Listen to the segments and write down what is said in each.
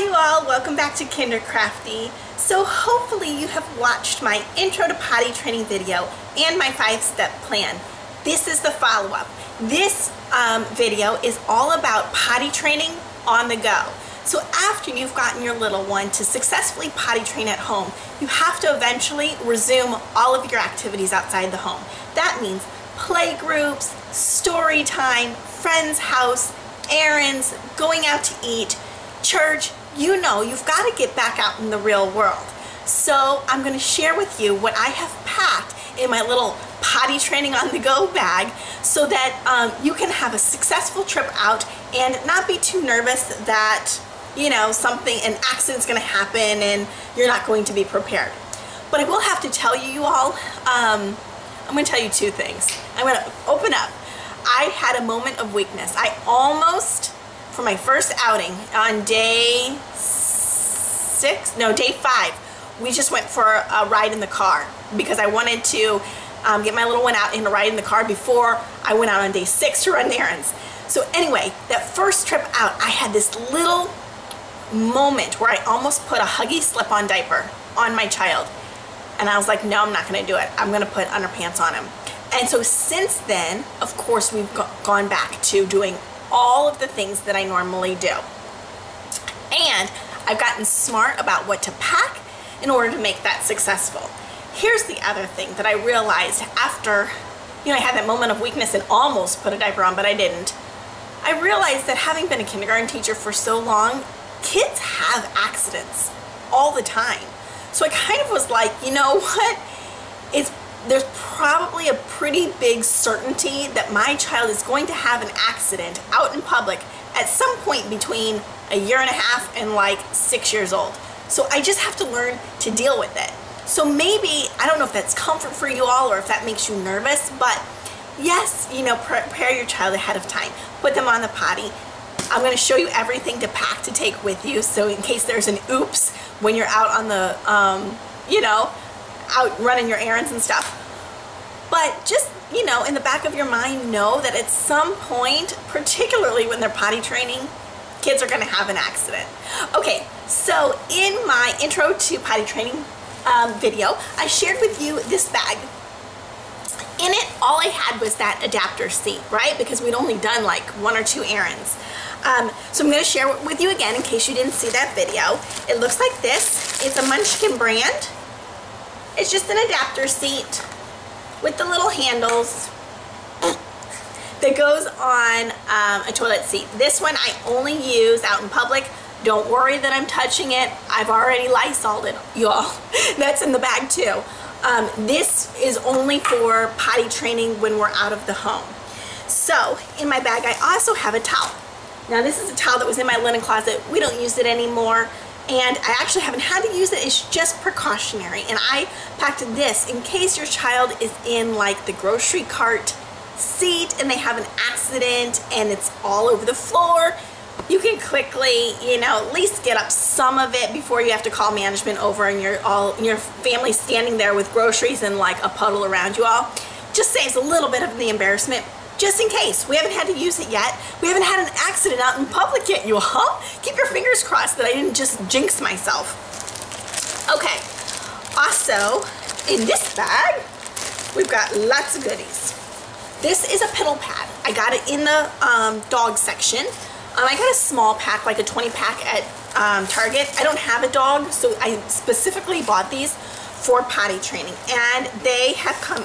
you all, welcome back to Kindercrafty. So hopefully you have watched my intro to potty training video and my 5-step plan. This is the follow-up. This video is all about potty training on the go. So after you've gotten your little one to successfully potty train at home, you have to eventually resume all of your activities outside the home. That means play groups, story time, friend's house, errands, going out to eat, church. You know, you've got to get back out in the real world. So I'm going to share with you what I have packed in my little potty training on the go bag so that you can have a successful trip out and not be too nervous that, you know, an accident's going to happen and you're not going to be prepared. But I will have to tell you all, I'm going to tell you two things. I'm going to open up. I had a moment of weakness. I almost, for my first outing on day 5, we just went for a ride in the car because I wanted to get my little one out and ride in the car before I went out on day 6 to run errands. So anyway, that first trip out, I had this little moment where I almost put a Huggy slip-on diaper on my child. And I was like, no, I'm not going to do it. I'm going to put underpants on him. And so since then, of course, we've gone back to doing all of the things that I normally do. And I've gotten smart about what to pack in order to make that successful. Here's the other thing that I realized after, you know, I had that moment of weakness and almost put a diaper on, but I didn't. I realized that having been a kindergarten teacher for so long, kids have accidents all the time. So I kind of was like, you know what? There's probably a pretty big certainty that my child is going to have an accident out in public at some point between 1.5 years and like 6 years old. So I just have to learn to deal with it. So maybe, I don't know if that's comfort for you all or if that makes you nervous, but yes, you know, prepare your child ahead of time. Put them on the potty. I'm going to show you everything to pack to take with you, so in case there's an oops when you're out on the, you know, out running your errands and stuff. But just, you know, in the back of your mind, know that at some point, particularly when they're potty training, kids are going to have an accident. Okay, so in my intro to potty training video, I shared with you this bag. In it, all I had was that adapter seat, right? Because we'd only done like 1 or 2 errands. So I'm going to share it with you again in case you didn't see that video. It looks like this. It's a Munchkin brand. It's just an adapter seat with the little handles that goes on a toilet seat. This one I only use out in public. Don't worry that I'm touching it. I've already Lysoled it, y'all. That's in the bag too. This is only for potty training when we're out of the home. So in my bag I also have a towel. Now this is a towel that was in my linen closet. We don't use it anymore. And I actually haven't had to use it. It's just precautionary. And I packed this in case your child is in like the grocery cart seat and they have an accident and it's all over the floor. You can quickly, you know, at least get up some of it before you have to call management over and your family standing there with groceries and like a puddle around you all. Just saves a little bit of the embarrassment. Just in case. We haven't had to use it yet. We haven't had an accident out in public yet, you all. Keep your fingers crossed that I didn't just jinx myself. Okay. Also, in this bag, we've got lots of goodies. This is a piddle pad. I got it in the dog section. I got a small pack, like a 20 pack at Target. I don't have a dog, so I specifically bought these for potty training, and they have come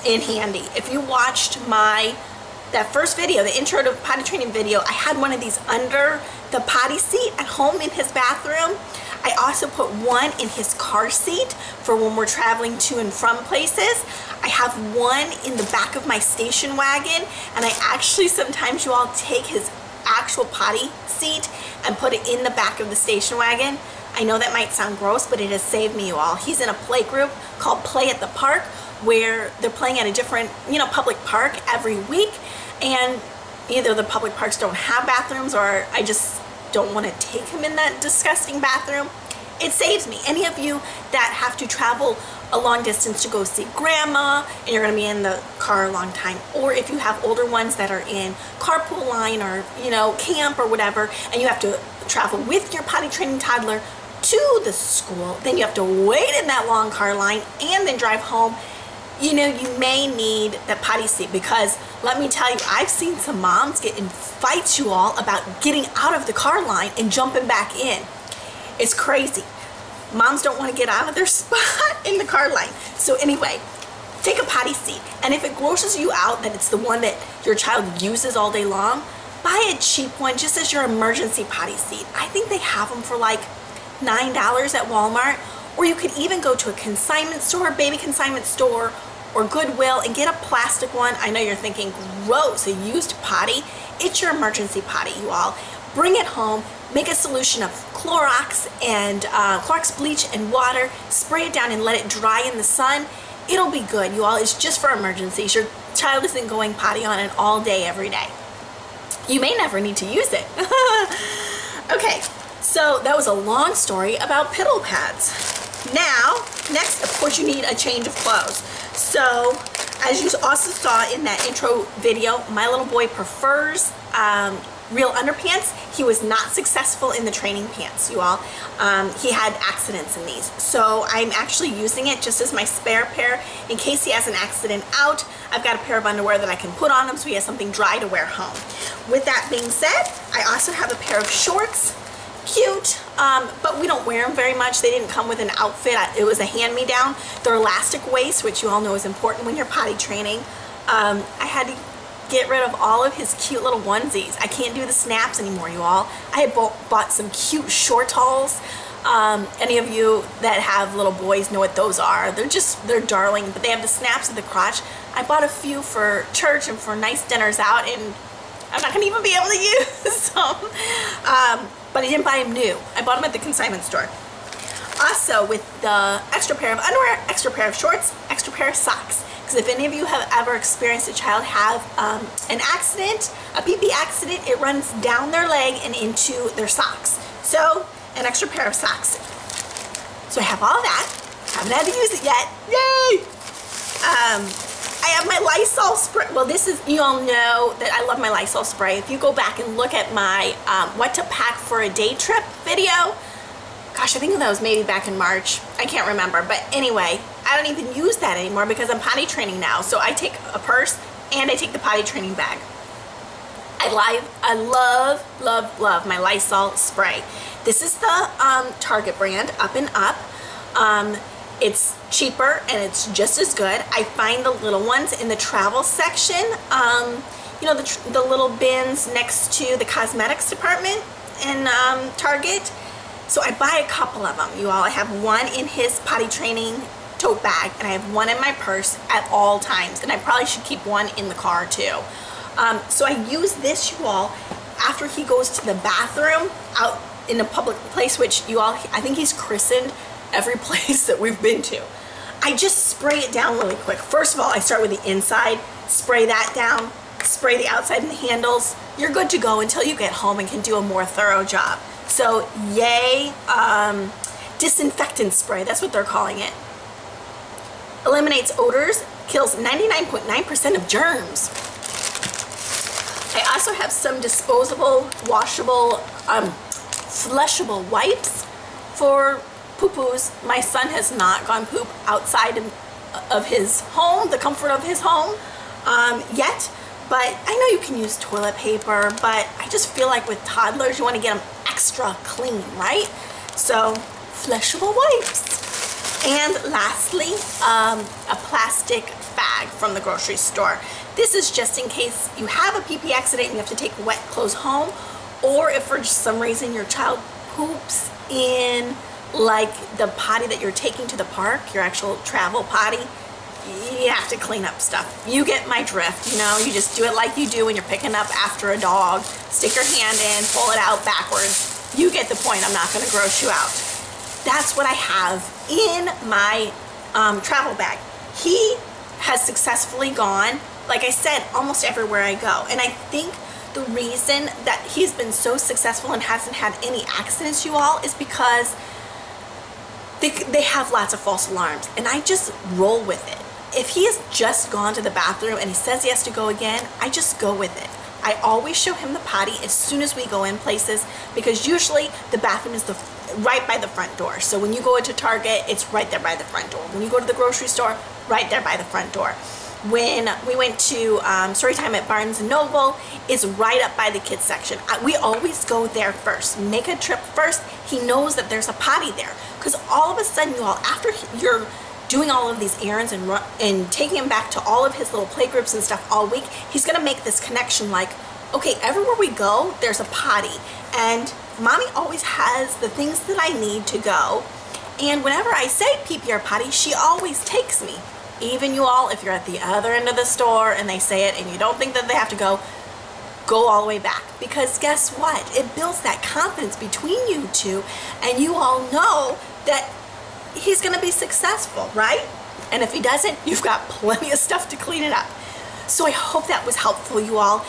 in handy. If you watched that first video, the intro to potty training video, I had one of these under the potty seat at home in his bathroom. I also put one in his car seat for when we're traveling to and from places. I have one in the back of my station wagon, and I actually sometimes, you all, take his actual potty seat and put it in the back of the station wagon. I know that might sound gross, but it has saved me, you all. He's in a play group called Play at the Park, where they're playing at a different, you know, public park every week, and either the public parks don't have bathrooms or I just don't want to take him in that disgusting bathroom. It saves me. Any of you that have to travel a long distance to go see grandma and you're going to be in the car a long time, or if you have older ones that are in carpool line or, you know, camp or whatever, and you have to travel with your potty training toddler to the school, then you have to wait in that long car line and then drive home. You know, you may need that potty seat, because let me tell you, I've seen some moms get in fights, you all, about getting out of the car line and jumping back in. It's crazy. Moms don't want to get out of their spot in the car line. So anyway, take a potty seat. And if it grosses you out that it's the one that your child uses all day long, buy a cheap one just as your emergency potty seat. I think they have them for like $9 at Walmart. Or you could even go to a consignment store, baby consignment store, or Goodwill and get a plastic one. I know you're thinking, gross, a used potty. It's your emergency potty, you all. Bring it home, make a solution of Clorox and Clorox bleach and water, spray it down and let it dry in the sun. It'll be good, you all. It's just for emergencies. Your child isn't going potty on it all day, every day. You may never need to use it. Okay, so that was a long story about piddle pads. Now, next, of course, you need a change of clothes. So, as you also saw in that intro video, my little boy prefers real underpants. He was not successful in the training pants, you all. He had accidents in these. So I'm actually using it just as my spare pair in case he has an accident out. I've got a pair of underwear that I can put on him so he has something dry to wear home. With that being said, I also have a pair of shorts. Cute, but we don't wear them very much. They didn't come with an outfit. It was a hand-me-down. They're elastic waist, which you all know is important when you're potty training. I had to get rid of all of his cute little onesies. I can't do the snaps anymore, you all. I had bought some cute shortalls. Any of you that have little boys know what those are. They're darling, but they have the snaps at the crotch. I bought a few for church and for nice dinners out, and I'm not gonna even be able to use them. But I didn't buy them new. I bought them at the consignment store. Also, with the extra pair of underwear, extra pair of shorts, extra pair of socks. Because if any of you have ever experienced a child have an accident, a pee-pee accident, it runs down their leg and into their socks. So, an extra pair of socks. So I have all that. Haven't had to use it yet. Yay! I have my Lysol spray. Well, this is, you all know that I love my Lysol spray. If you go back and look at my what to pack for a day trip video, gosh, I think that was maybe back in March. I can't remember. But anyway, I don't even use that anymore because I'm potty training now. So I take a purse and I take the potty training bag. I love my Lysol spray. This is the Target brand, Up and Up. It's cheaper and it's just as good. I find the little ones in the travel section, you know, the little bins next to the cosmetics department in Target. So I buy a couple of them, you all. I have one in his potty training tote bag and I have one in my purse at all times, and I probably should keep one in the car too. So I use this, you all, after he goes to the bathroom out in a public place, which you all, I think he's christened every place that we've been to. I just spray it down really quick. First of all, I start with the inside, spray that down, spray the outside and the handles. You're good to go until you get home and can do a more thorough job. So yay, disinfectant spray, that's what they're calling it. Eliminates odors, kills 99.9% of germs. I also have some disposable, washable, flushable wipes for poo-poos. My son has not gone poop outside of his home, the comfort of his home, yet. But I know you can use toilet paper, but I just feel like with toddlers, you want to get them extra clean, right? So, flushable wipes. And lastly, a plastic bag from the grocery store. This is just in case you have a pee-pee accident and you have to take wet clothes home, or if for some reason your child poops in like the potty that you're taking to the park, your actual travel potty, you have to clean up stuff. You get my drift, you know, you just do it like you do when you're picking up after a dog. Stick your hand in, pull it out backwards. You get the point, I'm not gonna gross you out. That's what I have in my travel bag. He has successfully gone, like I said, almost everywhere I go. And I think the reason that he's been so successful and hasn't had any accidents, you all, is because they have lots of false alarms, and I just roll with it. If he has just gone to the bathroom and he says he has to go again, I just go with it. I always show him the potty as soon as we go in places, because usually the bathroom is right by the front door. So when you go into Target, it's right there by the front door. When you go to the grocery store, right there by the front door. When we went to story time at Barnes & Noble, it's right up by the kids section. We always go there first. Make a trip first. He knows that there's a potty there. Because all of a sudden, you all, after you're doing all of these errands and taking him back to all of his little play groups and stuff all week, he's gonna make this connection like, okay, everywhere we go, there's a potty. And mommy always has the things that I need to go. And whenever I say pee-pee or potty, she always takes me. Even you all, if you're at the other end of the store and they say it and you don't think that they have to go all the way back. Because guess what? It builds that confidence between you two, and you all know that he's gonna be successful, right? And if he doesn't, you've got plenty of stuff to clean it up. So I hope that was helpful, you all.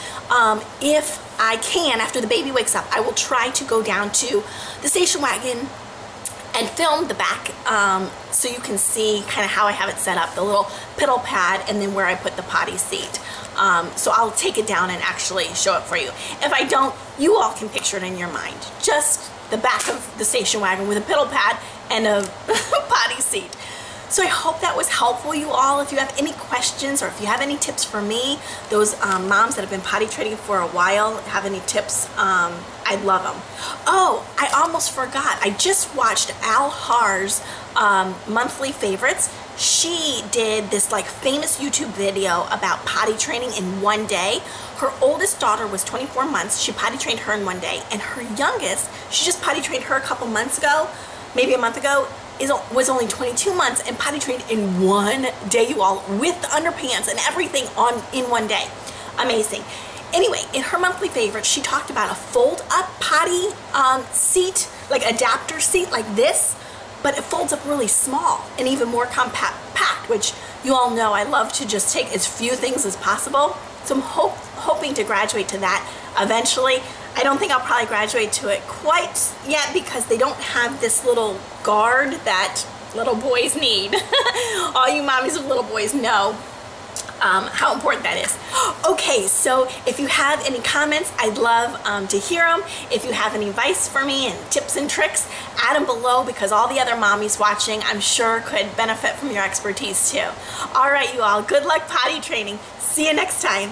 If I can, after the baby wakes up, I will try to go down to the station wagon and film the back so you can see kind of how I have it set up, the little piddle pad, and then where I put the potty seat. So I'll take it down and actually show it for you. If I don't, you all can picture it in your mind. Just the back of the station wagon with a piddle pad and a potty seat. So I hope that was helpful, you all. If you have any questions or if you have any tips for me, those moms that have been potty training for a while, have any tips, I'd love them. Oh, I almost forgot. I just watched Al Har's monthly favorites. She did this like famous YouTube video about potty training in one day. Her oldest daughter was 24 months. She potty trained her in one day. And her youngest, she just potty trained her a couple months ago, maybe a month ago, was only 22 months and potty trained in one day, you all, with the underpants and everything in one day. Amazing. Anyway, in her monthly favorite, she talked about a fold-up potty seat, like adapter seat like this, but it folds up really small and even more compact, which you all know I love to just take as few things as possible. So I'm hoping to graduate to that eventually. I don't think I'll probably graduate to it quite yet because they don't have this little guard that little boys need. All you mommies of little boys know how important that is. Okay, so if you have any comments, I'd love to hear them. If you have any advice for me and tips and tricks, add them below, because all the other mommies watching, I'm sure, could benefit from your expertise too. All right, you all, good luck potty training. See you next time.